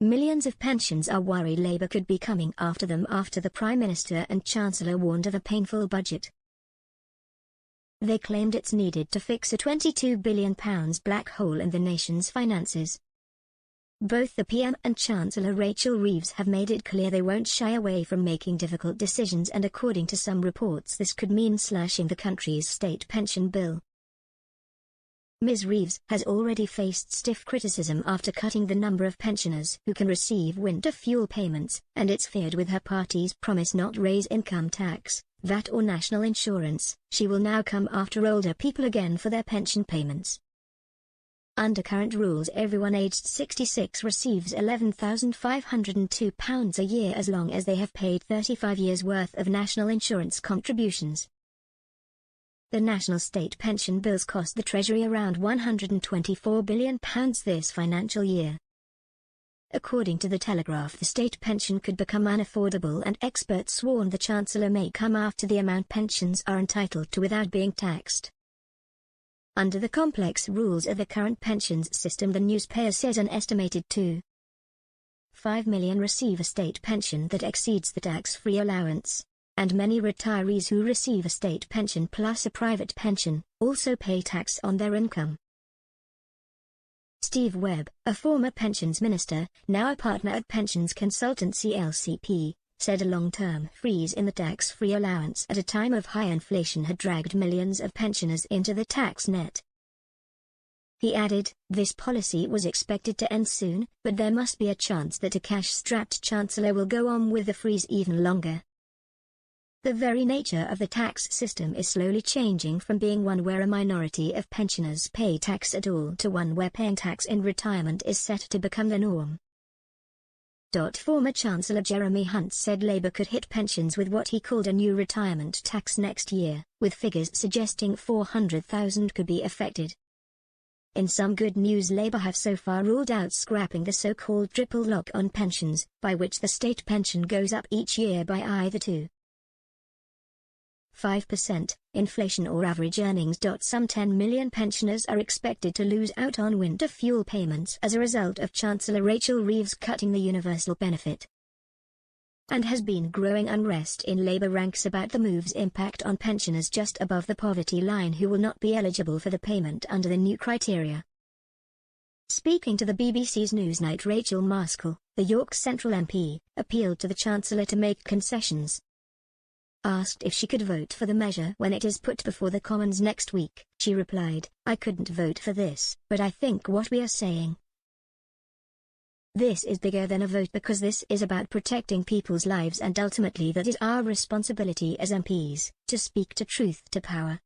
Millions of pensions are worried Labour could be coming after them after the Prime Minister and Chancellor warned of a painful budget. They claimed it's needed to fix a £22 billion black hole in the nation's finances. Both the PM and Chancellor Rachel Reeves have made it clear they won't shy away from making difficult decisions, and according to some reports this could mean slashing the country's state pension bill. Ms. Reeves has already faced stiff criticism after cutting the number of pensioners who can receive winter fuel payments, and it's feared with her party's promise not raise income tax, VAT or national insurance, she will now come after older people again for their pension payments. Under current rules, everyone aged 66 receives £11,502 a year as long as they have paid 35 years' worth of national insurance contributions. The national state pension bills cost the Treasury around £124 billion this financial year. According to The Telegraph, the state pension could become unaffordable, and experts warn the Chancellor may come after the amount pensions are entitled to without being taxed. Under the complex rules of the current pensions system, the newspaper says an estimated 2.5 million receive a state pension that exceeds the tax-free allowance, and many retirees who receive a state pension plus a private pension also pay tax on their income. Steve Webb, a former pensions minister, now a partner at pensions consultancy LCP, said a long-term freeze in the tax-free allowance at a time of high inflation had dragged millions of pensioners into the tax net. He added, "This policy was expected to end soon, but there must be a chance that a cash-strapped chancellor will go on with the freeze even longer." The very nature of the tax system is slowly changing from being one where a minority of pensioners pay tax at all to one where paying tax in retirement is set to become the norm. Former Chancellor Jeremy Hunt said Labour could hit pensions with what he called a new retirement tax next year, with figures suggesting 400,000 could be affected. In some good news, Labour have so far ruled out scrapping the so-called triple lock on pensions, by which the state pension goes up each year by either 2.5% inflation or average earnings. Some 10 million pensioners are expected to lose out on winter fuel payments as a result of Chancellor Rachel Reeves cutting the universal benefit. And has been growing unrest in Labour ranks about the move's impact on pensioners just above the poverty line who will not be eligible for the payment under the new criteria. Speaking to the BBC's Newsnight, Rachel Maskell, the York Central MP, appealed to the Chancellor to make concessions. Asked if she could vote for the measure when it is put before the Commons next week, she replied, "I couldn't vote for this, but I think what we are saying. This is bigger than a vote because this is about protecting people's lives, and ultimately that is our responsibility as MPs, to speak to truth to power."